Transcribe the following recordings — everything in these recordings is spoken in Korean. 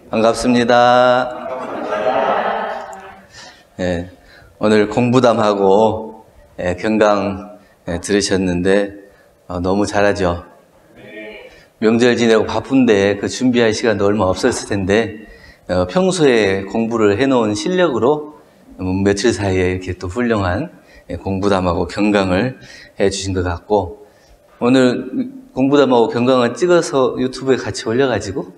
반갑습니다. 예, 오늘 공부담하고 경강 들으셨는데 너무 잘하죠? 명절 지내고 바쁜데 그 준비할 시간도 얼마 없었을 텐데 평소에 공부를 해놓은 실력으로 며칠 사이에 이렇게 또 훌륭한 공부담하고 경강을 해주신 것 같고, 오늘 공부담하고 경강을 찍어서 유튜브에 같이 올려가지고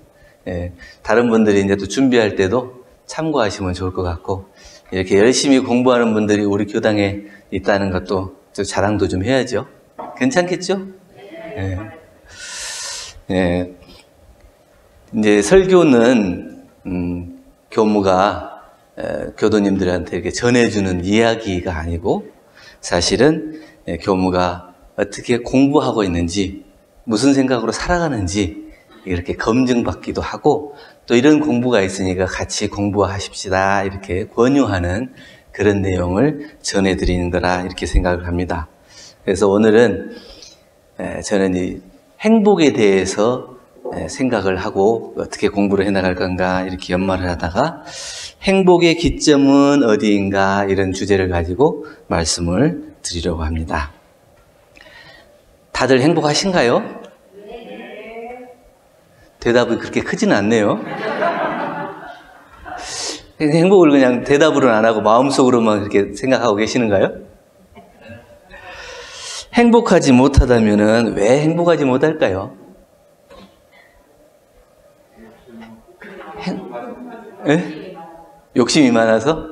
다른 분들이 이제 또 준비할 때도 참고하시면 좋을 것 같고, 이렇게 열심히 공부하는 분들이 우리 교당에 있다는 것도 자랑도 좀 해야죠. 괜찮겠죠? 이제 설교는 교무가 교도님들한테 이렇게 전해주는 이야기가 아니고, 사실은 교무가 어떻게 공부하고 있는지, 무슨 생각으로 살아가는지 이렇게 검증받기도 하고, 또 이런 공부가 있으니까 같이 공부하십시다 이렇게 권유하는 그런 내용을 전해드리는 거라 이렇게 생각을 합니다. 그래서 오늘은 저는 이 행복에 대해서 생각을 하고 어떻게 공부를 해나갈 건가 이렇게 연마를 하다가, 행복의 기점은 어디인가 이런 주제를 가지고 말씀을 드리려고 합니다. 다들 행복하신가요? 대답이 그렇게 크지는 않네요. 행복을 그냥 대답으로는 안 하고 마음속으로만 그렇게 생각하고 계시는가요? 행복하지 못하다면은 왜 행복하지 못할까요? 욕심이 많아서?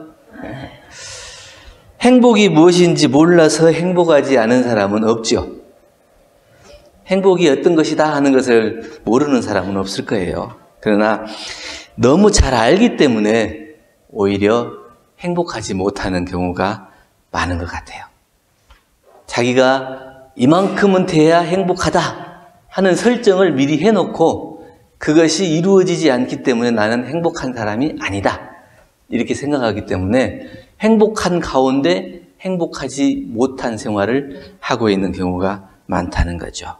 행복이 무엇인지 몰라서 행복하지 않은 사람은 없죠. 행복이 어떤 것이다 하는 것을 모르는 사람은 없을 거예요. 그러나 너무 잘 알기 때문에 오히려 행복하지 못하는 경우가 많은 것 같아요. 자기가 이만큼은 돼야 행복하다 하는 설정을 미리 해놓고 그것이 이루어지지 않기 때문에 나는 행복한 사람이 아니다 이렇게 생각하기 때문에 행복한 가운데 행복하지 못한 생활을 하고 있는 경우가 많다는 거죠.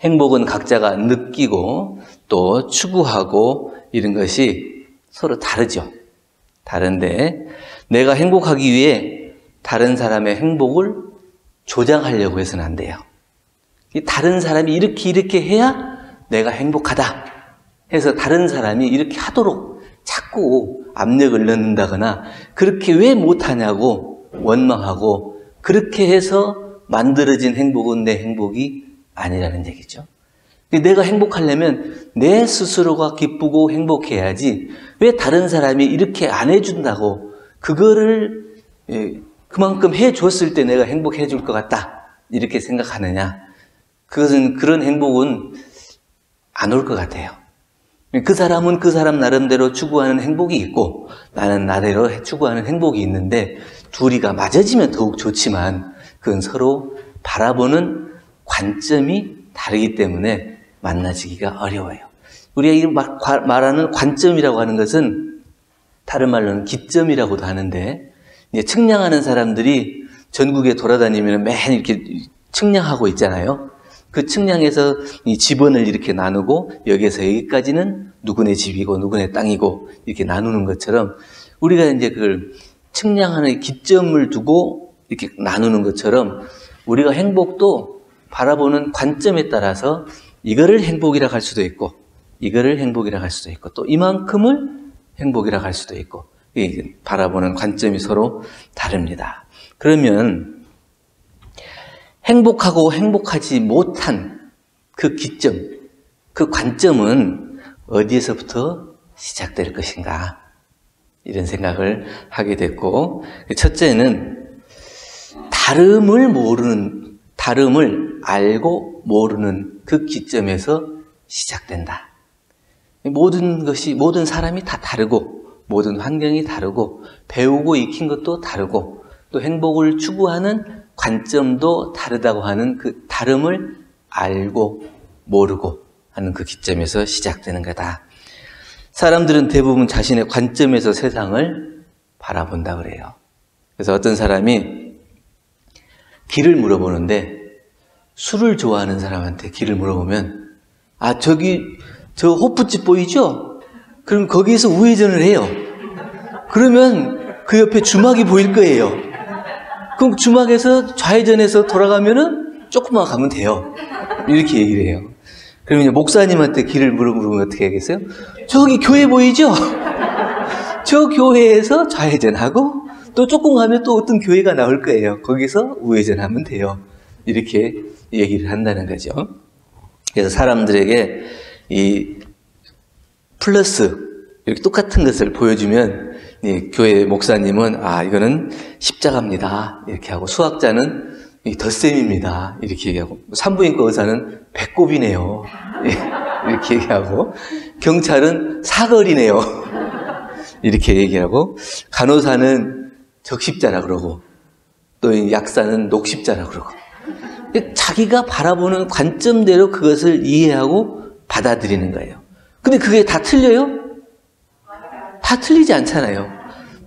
행복은 각자가 느끼고 또 추구하고 이런 것이 서로 다르죠. 다른데 내가 행복하기 위해 다른 사람의 행복을 조장하려고 해서는 안 돼요. 다른 사람이 이렇게 해야 내가 행복하다 해서 다른 사람이 이렇게 하도록 자꾸 압력을 넣는다거나, 그렇게 왜 못하냐고 원망하고, 그렇게 해서 만들어진 행복은 내 행복이 아니라는 얘기죠. 내가 행복하려면 내 스스로가 기쁘고 행복해야지, 왜 다른 사람이 이렇게 안 해준다고 그거를 그만큼 해줬을 때 내가 행복해 줄 것 같다 이렇게 생각하느냐. 그런 행복은 안 올 것 같아요. 그 사람은 그 사람 나름대로 추구하는 행복이 있고 나는 나대로 추구하는 행복이 있는데, 둘이가 맞아지면 더욱 좋지만 그건 서로 바라보는 관점이 다르기 때문에 만나지기가 어려워요. 우리가 말하는 관점이라고 하는 것은 다른 말로는 기점이라고도 하는데, 이제 측량하는 사람들이 전국에 돌아다니면 매일 이렇게 측량하고 있잖아요. 그 측량에서 이 지번을 이렇게 나누고 여기에서 여기까지는 누구네 집이고 누구네 땅이고 이렇게 나누는 것처럼, 우리가 이제 그걸 측량하는 기점을 두고 이렇게 나누는 것처럼 우리가 행복도 바라보는 관점에 따라서 이거를 행복이라고 할 수도 있고 이거를 행복이라고 할 수도 있고 또 이만큼을 행복이라고 할 수도 있고, 바라보는 관점이 서로 다릅니다. 그러면 행복하고 행복하지 못한 그 기점, 그 관점은 어디에서부터 시작될 것인가 이런 생각을 하게 됐고, 첫째는 다름을 알고 모르는 그 기점에서 시작된다. 모든 사람이 다 다르고 모든 환경이 다르고 배우고 익힌 것도 다르고 또 행복을 추구하는 관점도 다르다고 하는 그 다름을 알고 모르고 하는 그 기점에서 시작되는 거다. 사람들은 대부분 자신의 관점에서 세상을 바라본다 그래요. 그래서 어떤 사람이 길을 물어보는데, 술을 좋아하는 사람한테 길을 물어보면, 저 호프집 보이죠? 그럼 거기에서 우회전을 해요. 그러면 그 옆에 주막이 보일 거예요. 그럼 주막에서 좌회전해서 돌아가면은 조금만 가면 돼요. 이렇게 얘기를 해요. 그러면 이제 목사님한테 길을 물어보면 어떻게 하겠어요? 저기 교회 보이죠? 저 교회에서 좌회전하고 또 조금 가면 또 어떤 교회가 나올 거예요. 거기서 우회전하면 돼요. 이렇게 얘기를 한다는 거죠. 그래서 사람들에게 이 플러스 이렇게 똑같은 것을 보여주면 이 교회 목사님은 이거는 십자가입니다. 이렇게 하고 수학자는 이 덧셈입니다. 이렇게 얘기하고 산부인과 의사는 배꼽이네요. 이렇게 얘기하고 경찰은 사거리네요. 이렇게 얘기하고 간호사는 적십자라 그러고 또 약사는 녹십자라 그러고 자기가 바라보는 관점대로 그것을 이해하고 받아들이는 거예요. 근데 그게 다 틀려요? 다 틀리지 않잖아요.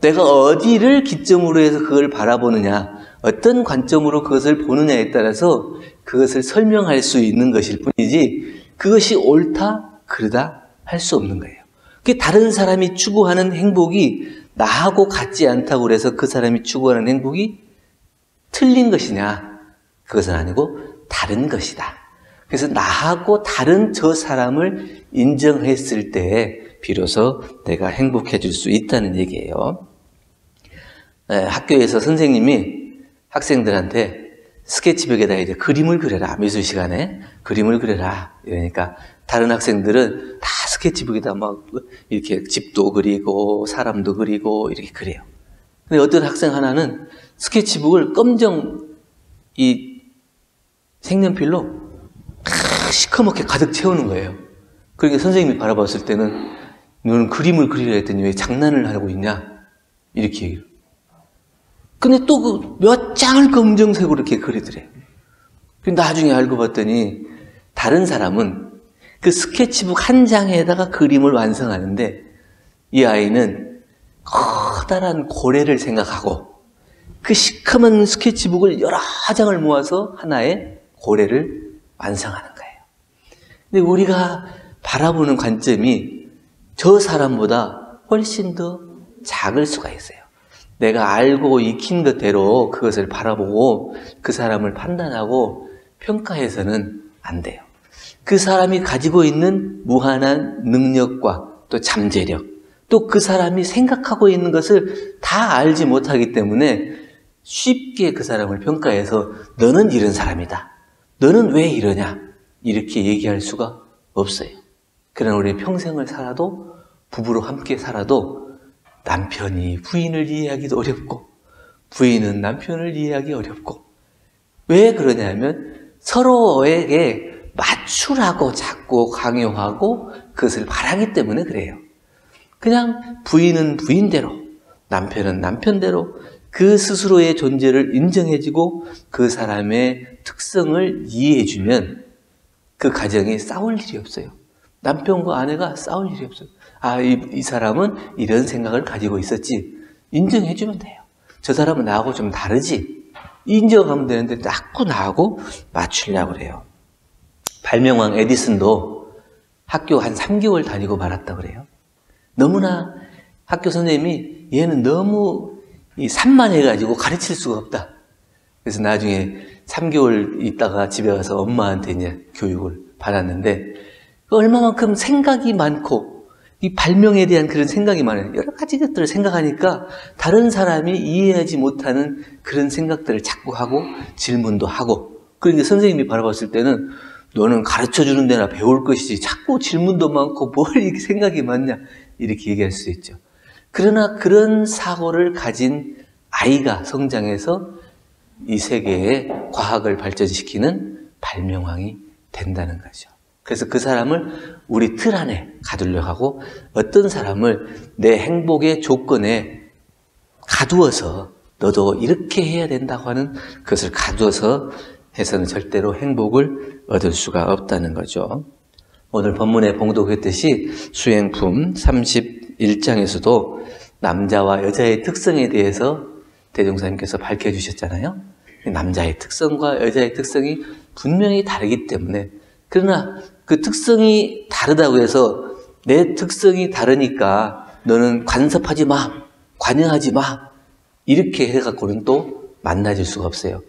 내가 어디를 기점으로 해서 그걸 바라보느냐, 어떤 관점으로 그것을 보느냐에 따라서 그것을 설명할 수 있는 것일 뿐이지 그것이 옳다, 그르다 할 수 없는 거예요. 그게 다른 사람이 추구하는 행복이 나하고 같지 않다고 그래서 그 사람이 추구하는 행복이 틀린 것이냐? 그것은 아니고 다른 것이다. 그래서 나하고 다른 저 사람을 인정했을 때 비로소 내가 행복해질 수 있다는 얘기예요. 학교에서 선생님이 학생들한테 스케치북에다 이제 그림을 그려라. 미술 시간에 그림을 그려라. 이러니까 다른 학생들은 다 스케치북에다 막 이렇게 집도 그리고 사람도 그리고 이렇게 그래요. 근데 어떤 학생 하나는 스케치북을 검정 이 색연필로 시커멓게 가득 채우는 거예요. 그러니까 선생님이 바라봤을 때는 너는 그림을 그리려 했더니 왜 장난을 하고 있냐? 이렇게 얘기를. 근데 또 그 몇 장을 검정색으로 이렇게 그리더래요. 근데 나중에 알고 봤더니 다른 사람은 그 스케치북 한 장에다가 그림을 완성하는데 이 아이는 커다란 고래를 생각하고 그 시커먼 스케치북을 여러 장을 모아서 하나의 고래를 완성하는 거예요. 근데 우리가 바라보는 관점이 저 사람보다 훨씬 더 작을 수가 있어요. 내가 알고 익힌 것대로 그것을 바라보고 그 사람을 판단하고 평가해서는 안 돼요. 그 사람이 가지고 있는 무한한 능력과 또 잠재력, 또 그 사람이 생각하고 있는 것을 다 알지 못하기 때문에 쉽게 그 사람을 평가해서 너는 이런 사람이다. 너는 왜 이러냐? 이렇게 얘기할 수가 없어요. 그러나 우리 평생을 살아도 부부로 함께 살아도 남편이 부인을 이해하기도 어렵고 부인은 남편을 이해하기 어렵고 왜 그러냐면 서로에게 맞추라고 자꾸 강요하고 그것을 바라기 때문에 그래요. 그냥 부인은 부인대로 남편은 남편대로 그 스스로의 존재를 인정해주고 그 사람의 특성을 이해해주면 그 가정이 싸울 일이 없어요. 남편과 아내가 싸울 일이 없어요. 이 사람은 이런 생각을 가지고 있었지. 인정해주면 돼요. 저 사람은 나하고 좀 다르지. 인정하면 되는데 자꾸 나하고 맞추려고 그래요. 발명왕 에디슨도 학교 한 3개월 다니고 말았다고 그래요. 너무나 학교 선생님이 얘는 너무 산만해가지고 가르칠 수가 없다. 그래서 나중에 3개월 있다가 집에 가서 엄마한테 이제 교육을 받았는데 얼마만큼 생각이 많고 이 발명에 대한 그런 생각이 많아요. 여러 가지 것들을 생각하니까 다른 사람이 이해하지 못하는 그런 생각들을 자꾸 하고 질문도 하고 그러니까 선생님이 바라봤을 때는 너는 가르쳐주는 데나 배울 것이지 자꾸 질문도 많고 뭘 이렇게 생각이 많냐 이렇게 얘기할 수 있죠. 그러나 그런 사고를 가진 아이가 성장해서 이 세계에 과학을 발전시키는 발명왕이 된다는 거죠. 그래서 그 사람을 우리 틀 안에 가두려고 하고 어떤 사람을 내 행복의 조건에 가두어서 너도 이렇게 해야 된다고 하는 그것을 가두어서 해서는 절대로 행복을 얻을 수가 없다는 거죠. 오늘 본문에 봉독했듯이 수행품 31장에서도 남자와 여자의 특성에 대해서 대종사님께서 밝혀주셨잖아요. 남자의 특성과 여자의 특성이 분명히 다르기 때문에 그러나 그 특성이 다르다고 해서 내 특성이 다르니까 너는 간섭하지 마, 관여하지 마, 이렇게 해갖고는 또 만나질 수가 없어요.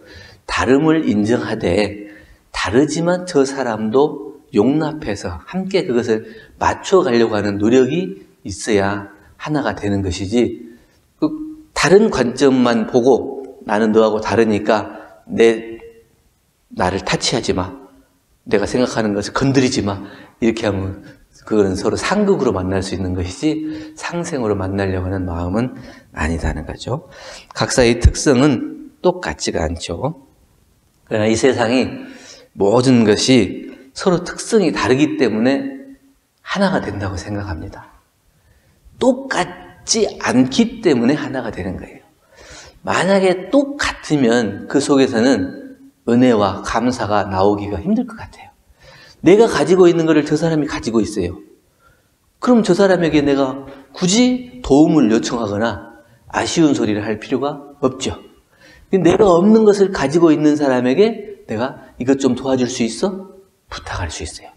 다름을 인정하되 다르지만 저 사람도 용납해서 함께 그것을 맞춰가려고 하는 노력이 있어야 하나가 되는 것이지, 다른 관점만 보고 나는 너하고 다르니까 나를 타치하지 마, 내가 생각하는 것을 건드리지 마, 이렇게 하면 그거는 서로 상극으로 만날 수 있는 것이지 상생으로 만나려고 하는 마음은 아니다는 거죠. 각사의 특성은 똑같지가 않죠. 그러나 이 세상이 모든 것이 서로 특성이 다르기 때문에 하나가 된다고 생각합니다. 똑같지 않기 때문에 하나가 되는 거예요. 만약에 똑같으면 그 속에서는 은혜와 감사가 나오기가 힘들 것 같아요. 내가 가지고 있는 것을 저 사람이 가지고 있어요. 그럼 저 사람에게 내가 굳이 도움을 요청하거나 아쉬운 소리를 할 필요가 없죠. 내가 없는 것을 가지고 있는 사람에게 내가 이것 좀 도와줄 수 있어? 부탁할 수 있어요.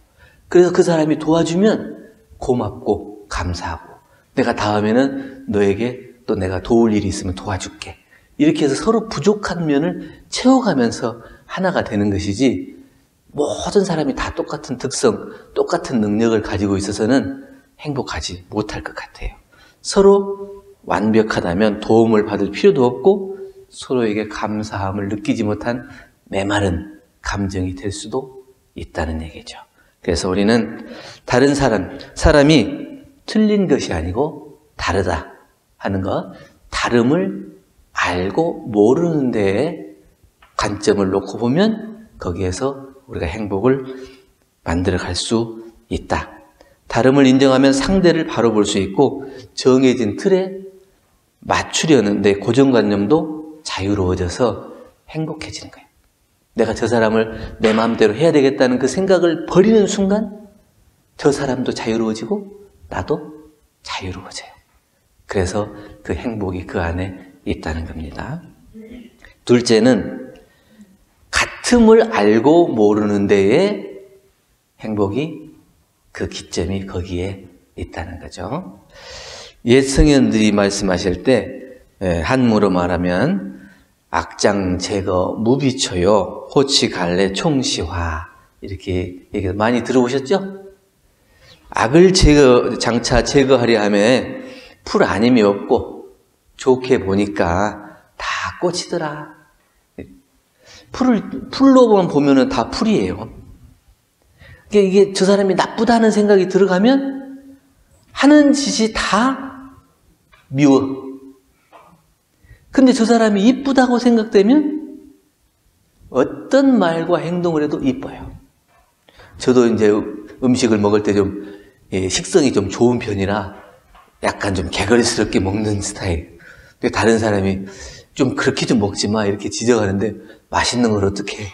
그래서 그 사람이 도와주면 고맙고 감사하고, 내가 다음에는 너에게 또 내가 도울 일이 있으면 도와줄게. 이렇게 해서 서로 부족한 면을 채워가면서 하나가 되는 것이지, 모든 사람이 다 똑같은 특성, 똑같은 능력을 가지고 있어서는 행복하지 못할 것 같아요. 서로 완벽하다면 도움을 받을 필요도 없고 서로에게 감사함을 느끼지 못한 메마른 감정이 될 수도 있다는 얘기죠. 그래서 우리는 다른 사람이 틀린 것이 아니고 다르다 하는 것, 다름을 알고 모르는 데에 관점을 놓고 보면 거기에서 우리가 행복을 만들어 갈 수 있다. 다름을 인정하면 상대를 바로 볼 수 있고 정해진 틀에 맞추려는 내 고정관념도 자유로워져서 행복해지는 거예요. 내가 저 사람을 내 마음대로 해야 되겠다는 그 생각을 버리는 순간 저 사람도 자유로워지고 나도 자유로워져요. 그래서 그 행복이 그 안에 있다는 겁니다. 둘째는 같음을 알고 모르는 데에 행복이, 그 기점이 거기에 있다는 거죠. 옛 성현들이 말씀하실 때 한문으로 말하면 악장 제거 무비초요 호치 갈래 총시화, 이렇게 얘기 많이 들어보셨죠? 악을 장차 제거하려 하면 풀 아님이 없고 좋게 보니까 다 꽃이더라. 풀로만 보면은 다 풀이에요. 이게 저 사람이 나쁘다는 생각이 들어가면 하는 짓이 다 미워. 근데 저 사람이 이쁘다고 생각되면 어떤 말과 행동을 해도 이뻐요. 저도 이제 음식을 먹을 때 좀 식성이 좀 좋은 편이라 약간 좀 개걸스럽게 먹는 스타일. 근데 다른 사람이 좀 그렇게 좀 먹지 마 이렇게 지적하는데 맛있는 걸 어떻게 해?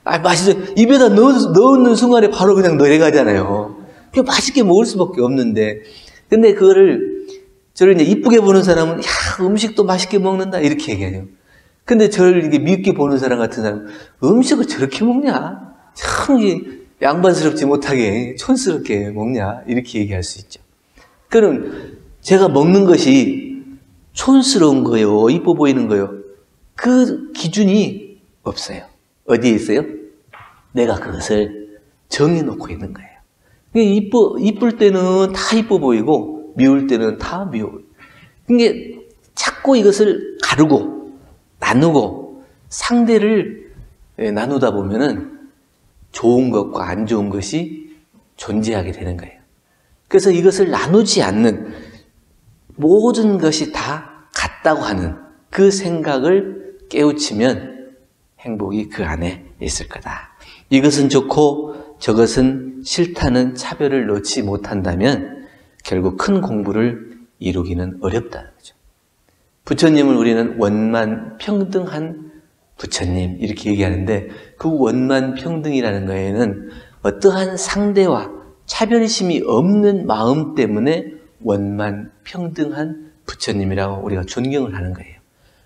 맛있어. 입에다 넣는 순간에 바로 그냥 내려가잖아요. 그냥 맛있게 먹을 수밖에 없는데. 근데 저를 이제 이쁘게 보는 사람은, 야, 음식도 맛있게 먹는다, 이렇게 얘기해요. 근데 저를 이렇게 밉게 보는 사람 같은 사람은, 음식을 저렇게 먹냐? 참, 양반스럽지 못하게, 촌스럽게 먹냐? 이렇게 얘기할 수 있죠. 그럼 제가 먹는 것이 촌스러운 거요, 이뻐 보이는 거요. 그 기준이 없어요. 어디에 있어요? 내가 그것을 정해놓고 있는 거예요. 이쁠 때는 다 이뻐 보이고, 미울 때는 다 미워. 그게 자꾸 이것을 가르고, 나누고, 상대를 나누다 보면은 좋은 것과 안 좋은 것이 존재하게 되는 거예요. 그래서 이것을 나누지 않는, 모든 것이 다 같다고 하는 그 생각을 깨우치면 행복이 그 안에 있을 거다. 이것은 좋고 저것은 싫다는 차별을 놓지 못한다면 결국 큰 공부를 이루기는 어렵다는 거죠. 부처님을 우리는 원만 평등한 부처님 이렇게 얘기하는데, 그 원만 평등이라는 거에는 어떠한 상대와 차별심이 없는 마음 때문에 원만 평등한 부처님이라고 우리가 존경을 하는 거예요.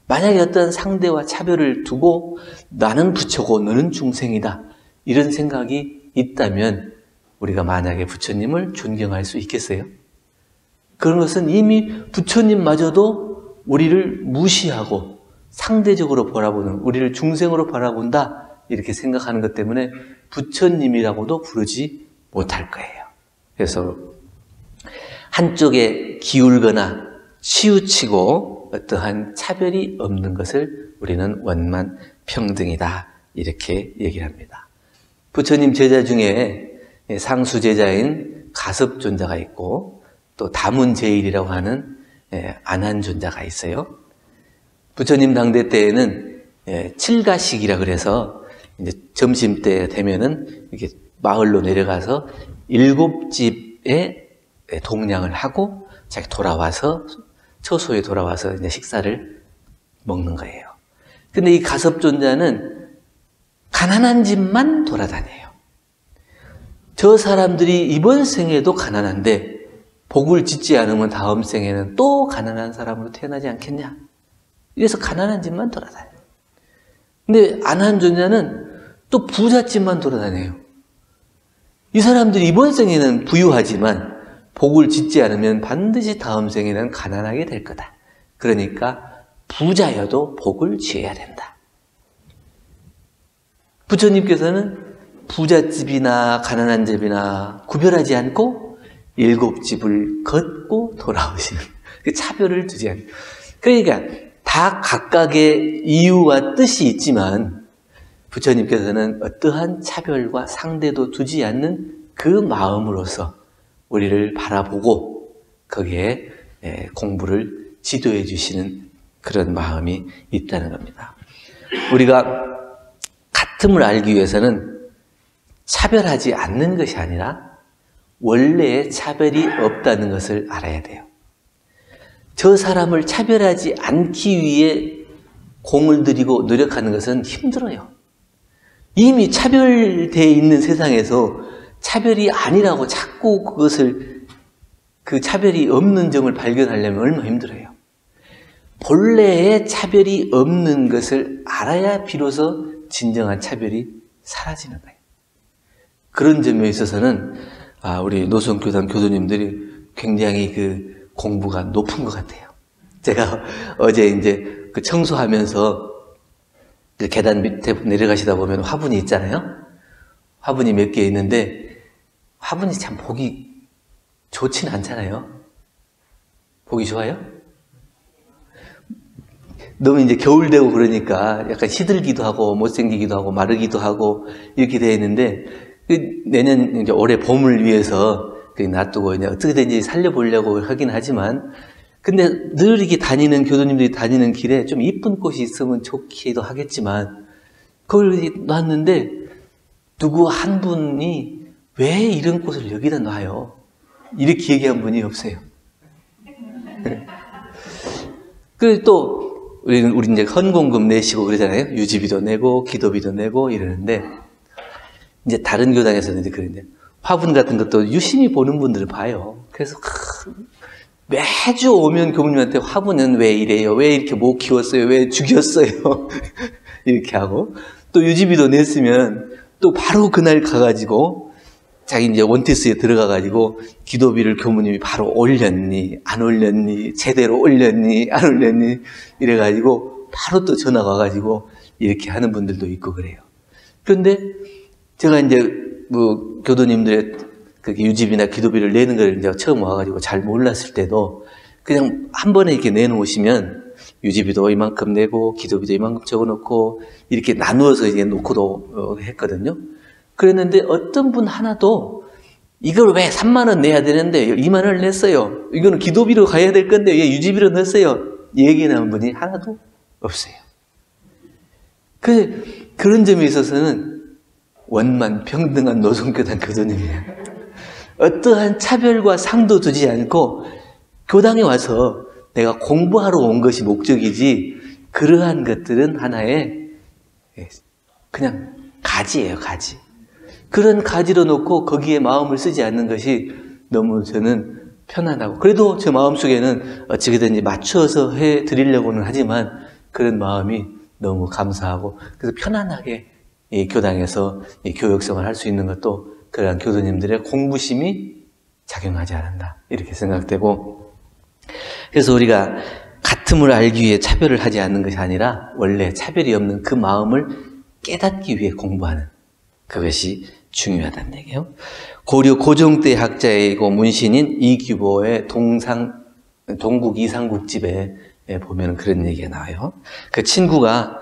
만약에 어떤 상대와 차별을 두고 나는 부처고 너는 중생이다 이런 생각이 있다면 우리가 만약에 부처님을 존경할 수 있겠어요? 그런 것은 이미 부처님마저도 우리를 무시하고 상대적으로 바라보는, 우리를 중생으로 바라본다 이렇게 생각하는 것 때문에 부처님이라고도 부르지 못할 거예요. 그래서 한쪽에 기울거나 치우치고 어떠한 차별이 없는 것을 우리는 원만평등이다 이렇게 얘기를 합니다. 부처님 제자 중에 상수 제자인 가섭존자가 있고 또 다문제일이라고 하는 안한존자가 있어요. 부처님 당대 때에는 칠가식이라 그래서 이제 점심 때 되면은 이렇게 마을로 내려가서 7집에 동량을 하고 자기 돌아와서 처소에 돌아와서 이제 식사를 먹는 거예요. 근데 이 가섭존자는 가난한 집만 돌아다녀요. 저 사람들이 이번 생에도 가난한데 복을 짓지 않으면 다음 생에는 또 가난한 사람으로 태어나지 않겠냐? 이래서 가난한 집만 돌아다녀요. 근데 안한존자는 또 부잣집만 돌아다녀요. 이 사람들이 이번 생에는 부유하지만 복을 짓지 않으면 반드시 다음 생에는 가난하게 될 거다. 그러니까 부자여도 복을 지어야 된다. 부처님께서는 부잣집이나 가난한 집이나 구별하지 않고 7집을 걷고 돌아오시는 그 차별을 두지 않는. 그러니까 다 각각의 이유와 뜻이 있지만 부처님께서는 어떠한 차별과 상대도 두지 않는 그 마음으로서 우리를 바라보고 거기에 공부를 지도해 주시는 그런 마음이 있다는 겁니다. 우리가 같음을 알기 위해서는 차별하지 않는 것이 아니라 원래의 차별이 없다는 것을 알아야 돼요. 저 사람을 차별하지 않기 위해 공을 들이고 노력하는 것은 힘들어요. 이미 차별되어 있는 세상에서 차별이 아니라고 자꾸 그 차별이 없는 점을 발견하려면 얼마나 힘들어요. 본래의 차별이 없는 것을 알아야 비로소 진정한 차별이 사라지는 거예요. 그런 점에 있어서는 우리 노선교단 교수님들이 굉장히 그 공부가 높은 것 같아요. 제가 어제 이제 그 청소하면서 그 계단 밑에 내려가시다 보면 화분이 있잖아요. 화분이 몇 개 있는데 화분이 참 보기 좋지는 않잖아요. 보기 좋아요? 너무 이제 겨울 되고 그러니까 약간 시들기도 하고 못생기기도 하고 마르기도 하고 이렇게 되어 있는데 내년 이제 올해 봄을 위해서 놔두고 이제 어떻게든지 살려보려고 하긴 하지만 근데 늘 이렇게 교도님들이 다니는 길에 좀 이쁜 꽃이 있으면 좋기도 하겠지만 그걸 놨는데 누구 한 분이 왜 이런 꽃을 여기다 놔요? 이렇게 얘기한 분이 없어요. 그리고 또 우리 이제 헌공금 내시고 그러잖아요. 유지비도 내고 기도비도 내고 이러는데 이제 다른 교당에서는 이제 그런데 화분 같은 것도 유심히 보는 분들을 봐요. 그래서 매주 오면 교무님한테 화분은 왜 이래요? 왜 이렇게 못 키웠어요? 왜 죽였어요? 이렇게 하고 또 유지비도 냈으면 또 바로 그날 가가지고 자기 이제 원티스에 들어가가지고 기도비를 교무님이 바로 올렸니? 안 올렸니? 제대로 올렸니? 안 올렸니? 이래가지고 바로 또 전화가 와가지고 이렇게 하는 분들도 있고 그래요. 그런데 제가 이제 뭐 교도님들의 그 유지비나 기도비를 내는 걸 이제 처음 와가지고 잘 몰랐을 때도 그냥 한 번에 이렇게 내놓으시면 유지비도 이만큼 내고 기도비도 이만큼 적어놓고 이렇게 나누어서 이제 놓고도 했거든요. 그랬는데 어떤 분 하나도 이걸 왜 3만 원 내야 되는데 2만 원을 냈어요. 이거는 기도비로 가야 될 건데 왜 유지비로 냈어요? 얘기 나온 분이 하나도 없어요. 그런 점에 있어서는 원만 평등한 노선교단 교도님이에요. 어떠한 차별과 상도 두지 않고 교당에 와서 내가 공부하러 온 것이 목적이지 그러한 것들은 하나의 그냥 가지예요, 가지. 그런 가지로 놓고 거기에 마음을 쓰지 않는 것이 너무 저는 편안하고 그래도 제 마음속에는 어찌든지 맞춰서 해드리려고는 하지만 그런 마음이 너무 감사하고 그래서 편안하게 이 교당에서 이 교육생활을 할 수 있는 것도 그러한 교도님들의 공부심이 작용하지 않는다. 이렇게 생각되고, 그래서 우리가 같음을 알기 위해 차별을 하지 않는 것이 아니라 원래 차별이 없는 그 마음을 깨닫기 위해 공부하는 그것이 중요하다는 얘기예요. 고려 고종때 학자이고 문신인 이규보의 동국 이상국집에 보면 그런 얘기가 나와요. 그 친구가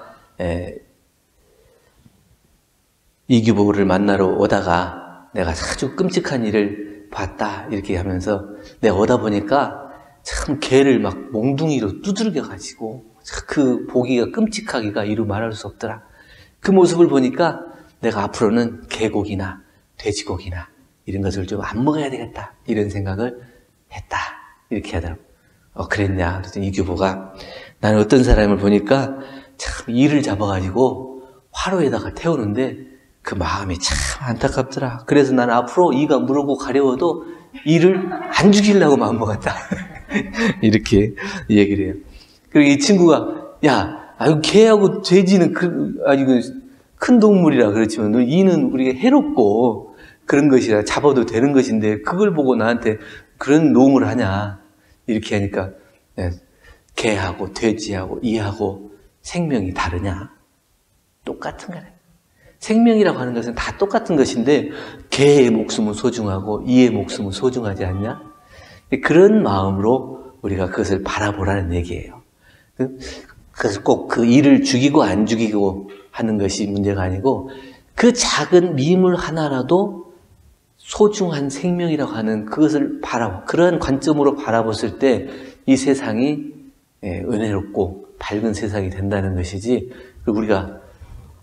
이규보를 만나러 오다가 내가 아주 끔찍한 일을 봤다 이렇게 하면서 내가 오다 보니까 참 개를 막 몽둥이로 두들겨 가지고 그 보기가 끔찍하기가 이루 말할 수 없더라. 그 모습을 보니까 내가 앞으로는 개고기나 돼지고기나 이런 것을 좀 안 먹어야 되겠다 이런 생각을 했다 이렇게 하더라고. 그랬냐? 그랬더니 이규보가 나는 어떤 사람을 보니까 참 이를 잡아가지고 화로에다가 태우는데 그 마음이 참 안타깝더라. 그래서 나는 앞으로 이가 무르고 가려워도 이를 안 죽이려고 마음먹었다. 이렇게 얘기를 해요. 그리고 이 친구가 개하고 돼지는 큰 동물이라 그렇지만 이는 우리가 해롭고 그런 것이라 잡아도 되는 것인데 그걸 보고 나한테 그런 농을 하냐 이렇게 하니까 개하고 돼지하고 이하고 생명이 다르냐? 똑같은 거래. 생명이라고 하는 것은 다 똑같은 것인데 개의 목숨은 소중하고 이의 목숨은 소중하지 않냐? 그런 마음으로 우리가 그것을 바라보라는 얘기예요. 그래서 꼭 그 이를 죽이고 안 죽이고 하는 것이 문제가 아니고 그 작은 미물 하나라도 소중한 생명이라고 하는 그것을 그런 관점으로 바라봤을 때 이 세상이 은혜롭고 밝은 세상이 된다는 것이지, 그리고 우리가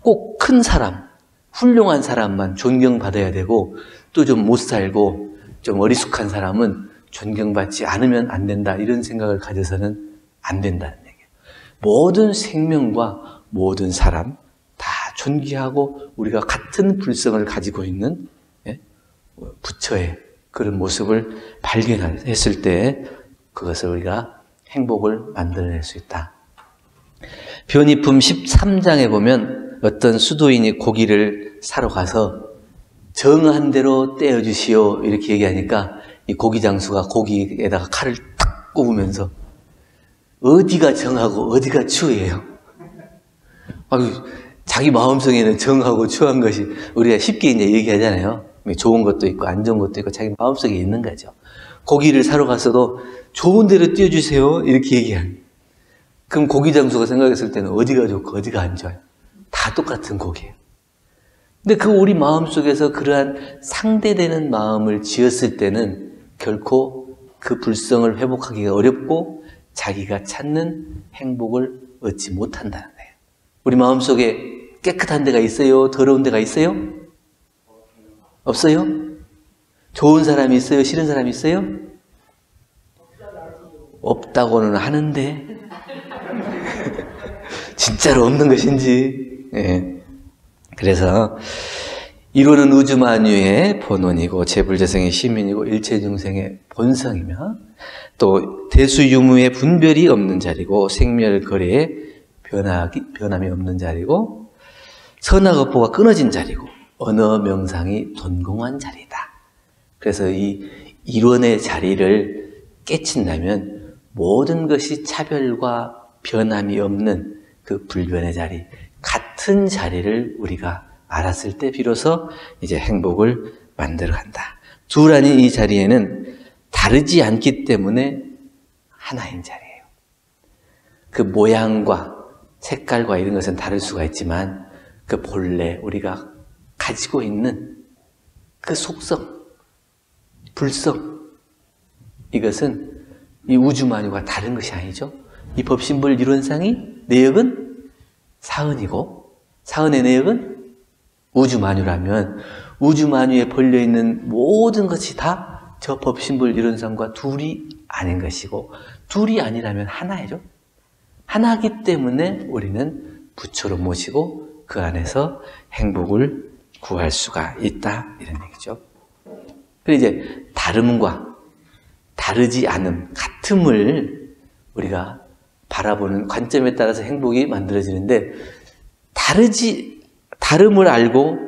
꼭 큰 사람, 훌륭한 사람만 존경받아야 되고 또 좀 못 살고 좀 어리숙한 사람은 존경받지 않으면 안 된다 이런 생각을 가져서는 안 된다는 얘기예요. 모든 생명과 모든 사람 다 존귀하고 우리가 같은 불성을 가지고 있는 부처의 그런 모습을 발견했을 때 그것을 우리가 행복을 만들어낼 수 있다. 변이품 13장에 보면 어떤 수도인이 고기를 사러 가서 정한 대로 떼어주시오 이렇게 얘기하니까 이 고기 장수가 고기에다가 칼을 탁 꼽으면서 어디가 정하고 어디가 추해요. 자기 마음속에는 정하고 추한 것이 우리가 쉽게 이제 얘기하잖아요. 좋은 것도 있고 안 좋은 것도 있고 자기 마음속에 있는 거죠. 고기를 사러 갔어도 좋은 대로 띄워주세요 이렇게 얘기하는. 그럼 고기 장수가 생각했을 때는 어디가 좋고 어디가 안 좋아요? 다 똑같은 고기예요. 근데 우리 마음속에서 그러한 상대되는 마음을 지었을 때는 결코 그 불성을 회복하기가 어렵고 자기가 찾는 행복을 얻지 못한다는 거예요. 우리 마음속에 깨끗한 데가 있어요? 더러운 데가 있어요? 없어요? 좋은 사람이 있어요? 싫은 사람이 있어요? 없다고는 하는데 진짜로 없는 것인지. 그래서 이론은 우주만유의 본원이고 재불재성의 시민이고 일체중생의 본성이며 또 대수유무의 분별이 없는 자리고 생멸거래에 변함이 없는 자리고 선악업보가 끊어진 자리고 언어 명상이 돈공한 자리다. 그래서 이 이론의 자리를 깨친다면 모든 것이 차별과 변함이 없는 그 불변의 자리, 같은 자리를 우리가 알았을 때 비로소 이제 행복을 만들어간다. 둘 아닌 이 자리에는 다르지 않기 때문에 하나인 자리예요. 그 모양과 색깔과 이런 것은 다를 수가 있지만 그 본래 우리가 가지고 있는 그 속성, 불성, 이것은 이 우주만유가 다른 것이 아니죠. 이 법신불 이론상이 내역은 사은이고 사은의 내역은 우주만유라면 우주만유에 벌려있는 모든 것이 다 저 법신불 이론상과 둘이 아닌 것이고 둘이 아니라면 하나이죠. 하나이기 때문에 우리는 부처로 모시고 그 안에서 행복을 구할 수가 있다 이런 얘기죠. 그리고 이제 다름과 다르지 않음, 같음을 우리가 바라보는 관점에 따라서 행복이 만들어지는데 다름을 알고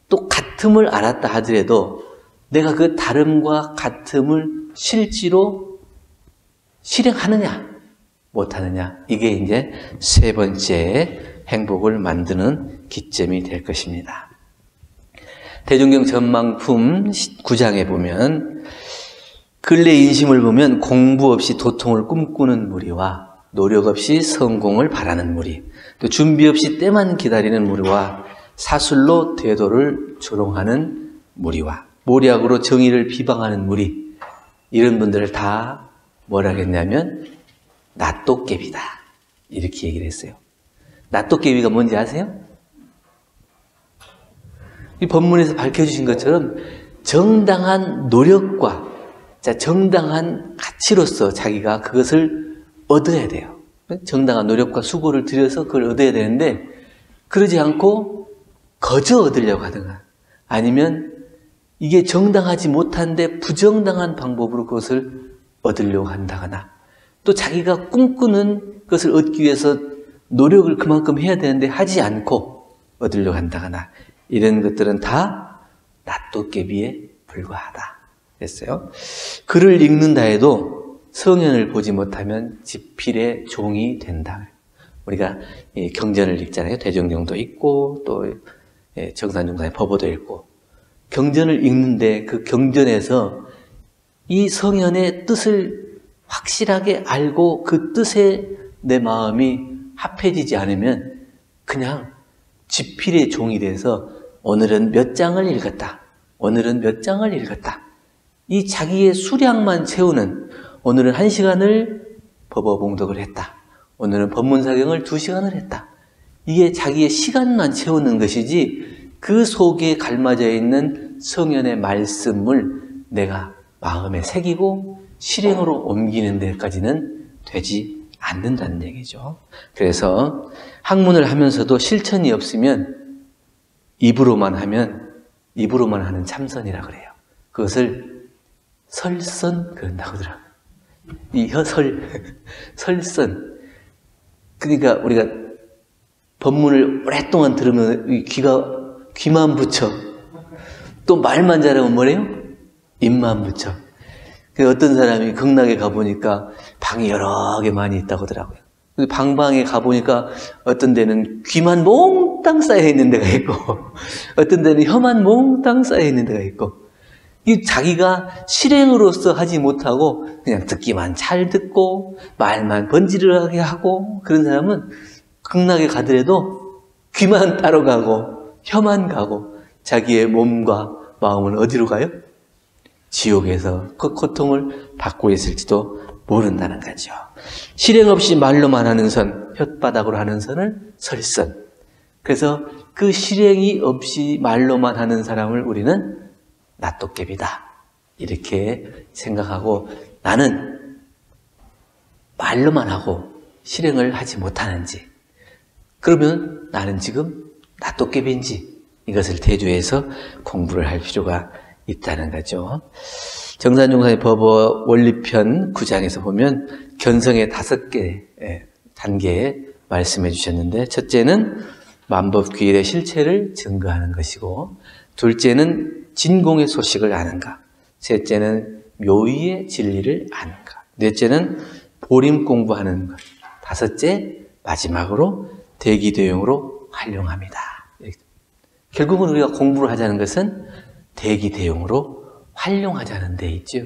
또 같음을 알았다 하더라도 내가 그 다름과 같음을 실제로 실행하느냐 못하느냐, 이게 이제 세 번째 행복을 만드는 기점이 될 것입니다. 대종경 전망품 9장에 보면 근래 인심을 보면 공부 없이 도통을 꿈꾸는 무리와 노력 없이 성공을 바라는 무리, 또 준비 없이 때만 기다리는 무리와 사술로 대도를 조롱하는 무리와 모략으로 정의를 비방하는 무리, 이런 분들을 다 뭐라 했냐면 낫도깨비다, 이렇게 얘기를 했어요. 낫도깨비가 뭔지 아세요? 이 본문에서 밝혀주신 것처럼 정당한 노력과 정당한 가치로서 자기가 그것을 얻어야 돼요. 정당한 노력과 수고를 들여서 그걸 얻어야 되는데, 그러지 않고 거저 얻으려고 하든가, 아니면 이게 정당하지 못한데 부정당한 방법으로 그것을 얻으려고 한다거나, 또 자기가 꿈꾸는 것을 얻기 위해서 노력을 그만큼 해야 되는데 하지 않고 얻으려고 한다거나, 이런 것들은 다 낫도깨비에 불과하다 그랬어요. 글을 읽는다 해도 성현을 보지 못하면 지필의 종이 된다. 우리가 경전을 읽잖아요. 대종경도 읽고 또 정산중산의 법어도 읽고, 경전을 읽는데 그 경전에서 이 성현의 뜻을 확실하게 알고 그 뜻에 내 마음이 합해지지 않으면 그냥 지필의 종이 돼서 오늘은 몇 장을 읽었다, 오늘은 몇 장을 읽었다, 이 자기의 수량만 채우는, 오늘은 1시간을 법어봉독을 했다, 오늘은 법문사경을 2시간을 했다, 이게 자기의 시간만 채우는 것이지 그 속에 갈마져 있는 성현의 말씀을 내가 마음에 새기고 실행으로 옮기는 데까지는 되지 않는다는 얘기죠. 그래서 학문을 하면서도 실천이 없으면 입으로만 하는 참선이라 그래요. 그것을 설선 그런다고 하더라고요. 이 설선. 그러니까 우리가 법문을 오랫동안 들으면 귀만 붙여. 또 말만 잘하면 뭐래요? 입만 붙여. 어떤 사람이 극락에 가보니까 방이 여러 개 많이 있다고 하더라고요. 방방에 가보니까 어떤 데는 귀만 몽땅 쌓여있는 데가 있고, 어떤 데는 혀만 몽땅 쌓여있는 데가 있고, 이 자기가 실행으로서 하지 못하고 그냥 듣기만 잘 듣고 말만 번지르르하게 하고, 그런 사람은 극락에 가더라도 귀만 따로 가고 혀만 가고 자기의 몸과 마음은 어디로 가요? 지옥에서 그 고통을 받고 있을지도 모른다는 거죠. 실행 없이 말로만 하는 선, 혓바닥으로 하는 선을 설선. 그래서 그 실행이 없이 말로만 하는 사람을 우리는 낫도깨비다, 이렇게 생각하고, 나는 말로만 하고 실행을 하지 못하는지, 그러면 나는 지금 낫도깨비인지, 이것을 대조해서 공부를 할 필요가 있다는 거죠. 정산중산의 법어 원리편 9장에서 보면 견성의 5개 단계에 말씀해 주셨는데, 첫째는 만법귀일의 실체를 증거하는 것이고, 둘째는 진공의 소식을 아는가, 셋째는 묘의의 진리를 아는가, 넷째는 보림 공부하는 것, 다섯째 마지막으로 대기대용으로 활용합니다. 결국은 우리가 공부를 하자는 것은 대기대용으로 활용하자는 데 있죠.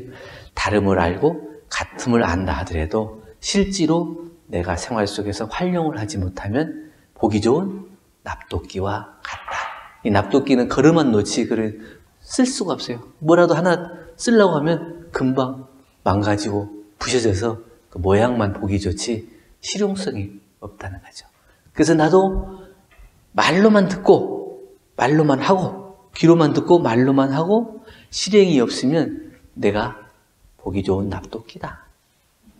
다름을 알고 같음을 안다 하더라도 실제로 내가 생활 속에서 활용을 하지 못하면 보기 좋은 납독기와 같다. 이 납독기는 걸음만 놓지 그를 쓸 수가 없어요. 뭐라도 하나 쓰려고 하면 금방 망가지고 부셔져서 그 모양만 보기 좋지 실용성이 없다는 거죠. 그래서 나도 말로만 듣고 말로만 하고 귀로만 듣고 말로만 하고 실행이 없으면 내가 보기 좋은 납독기다.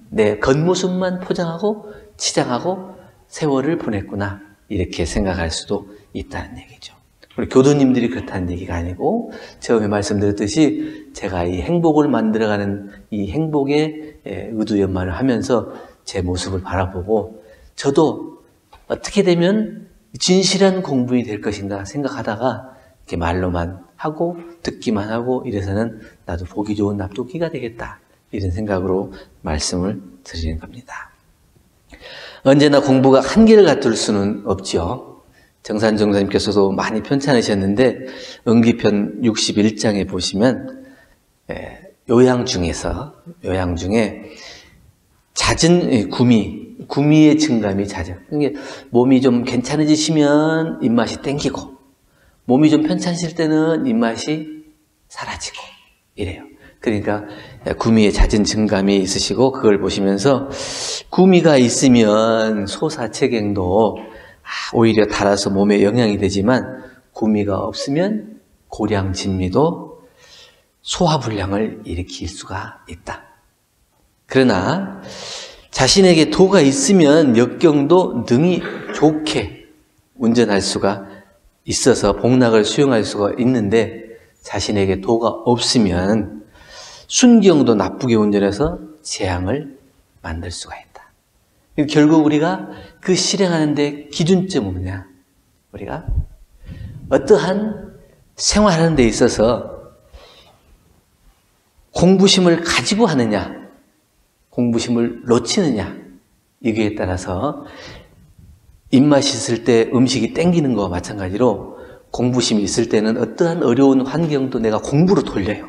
내 겉모습만 포장하고 치장하고 세월을 보냈구나, 이렇게 생각할 수도 있다는 얘기죠. 우리 교도님들이 그렇다는 얘기가 아니고, 처음에 말씀드렸듯이 제가 이 행복을 만들어가는 이 행복의 의두연마를 하면서 제 모습을 바라보고, 저도 어떻게 되면 진실한 공부인이 될 것인가 생각하다가 이렇게 말로만 하고 듣기만 하고 이래서는 나도 보기 좋은 납도끼가 되겠다. 이런 생각으로 말씀을 드리는 겁니다. 언제나 공부가 한계를 갖출 수는 없죠. 정산정 선생님께서도 많이 편찬하셨는데 응기편 61장에 보시면 요양 중에 잦은 구미의 증감이 잦아. 그러니까 몸이 좀 괜찮아지시면 입맛이 땡기고 몸이 좀 편찮으실 때는 입맛이 사라지고 이래요. 그러니까 구미의 잦은 증감이 있으시고 그걸 보시면서 구미가 있으면 소사체경도 오히려 달아서 몸에 영향이 되지만 구미가 없으면 고량진미도 소화불량을 일으킬 수가 있다. 그러나 자신에게 도가 있으면 역경도 능히 좋게 운전할 수가 있어서 복락을 수용할 수가 있는데 자신에게 도가 없으면 순경도 나쁘게 운전해서 재앙을 만들 수가 있다. 결국 우리가 그 실행하는데 기준점은 뭐냐? 우리가 어떠한 생활하는 데 있어서 공부심을 가지고 하느냐, 공부심을 놓치느냐, 이거에 따라서 입맛이 있을 때 음식이 땡기는 거와 마찬가지로 공부심이 있을 때는 어떠한 어려운 환경도 내가 공부로 돌려요.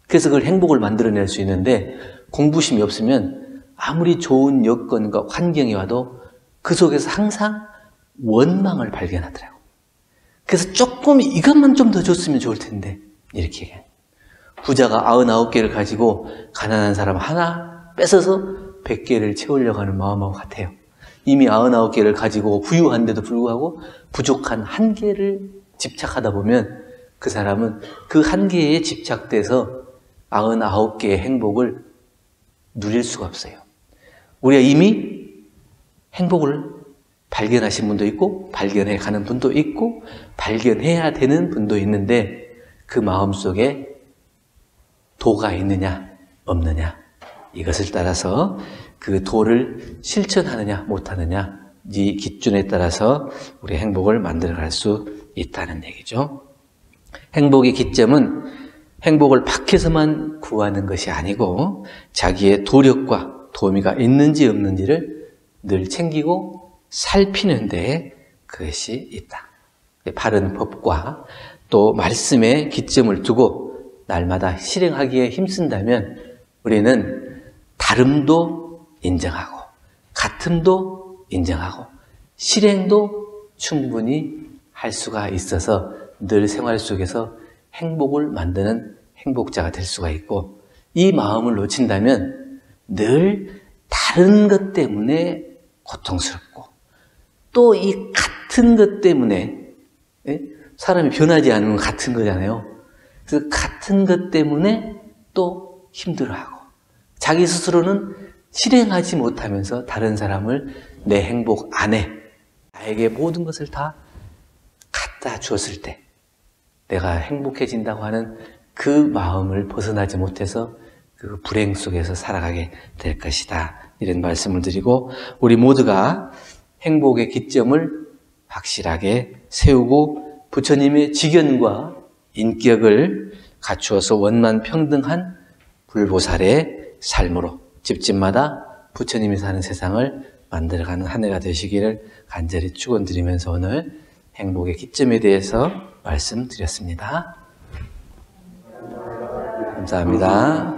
그래서 그걸 행복을 만들어낼 수 있는데 공부심이 없으면 아무리 좋은 여건과 환경이 와도 그 속에서 항상 원망을 발견하더라고. 그래서 조금 이것만 좀 더 줬으면 좋을 텐데 이렇게 얘기해요. 부자가 99개를 가지고 가난한 사람 하나 뺏어서 100개를 채우려고 하는 마음하고 같아요. 이미 99개를 가지고 부유한데도 불구하고 부족한 1개를 집착하다 보면 그 사람은 그 1개에 집착돼서 99개의 행복을 누릴 수가 없어요. 우리가 이미 행복을 발견하신 분도 있고 발견해 가는 분도 있고 발견해야 되는 분도 있는데 그 마음속에 도가 있느냐 없느냐 이것을 따라서 그 도를 실천하느냐 못하느냐 이 기준에 따라서 우리 행복을 만들어갈 수 있다는 얘기죠. 행복의 기점은 행복을 밖에서만 구하는 것이 아니고 자기의 도력과 도미가 있는지 없는지를 늘 챙기고 살피는 데 그것이 있다. 바른 법과 또 말씀에 기점을 두고 날마다 실행하기에 힘쓴다면 우리는 다름도 인정하고 같음도 인정하고 실행도 충분히 할 수가 있어서 늘 생활 속에서 행복을 만드는 행복자가 될 수가 있고 이 마음을 놓친다면 늘 다른 것 때문에 고통스럽고 또 이 같은 것 때문에 사람이 변하지 않으면 같은 거잖아요. 그래서 같은 것 때문에 또 힘들어하고 자기 스스로는 실행하지 못하면서 다른 사람을 내 행복 안에 나에게 모든 것을 다 갖다 주었을 때 내가 행복해진다고 하는 그 마음을 벗어나지 못해서 그 불행 속에서 살아가게 될 것이다. 이런 말씀을 드리고 우리 모두가 행복의 기점을 확실하게 세우고 부처님의 직연과 인격을 갖추어서 원만 평등한 불보살의 삶으로 집집마다 부처님이 사는 세상을 만들어가는 한 해가 되시기를 간절히 축원드리면서 오늘 행복의 기점에 대해서 말씀드렸습니다. 감사합니다.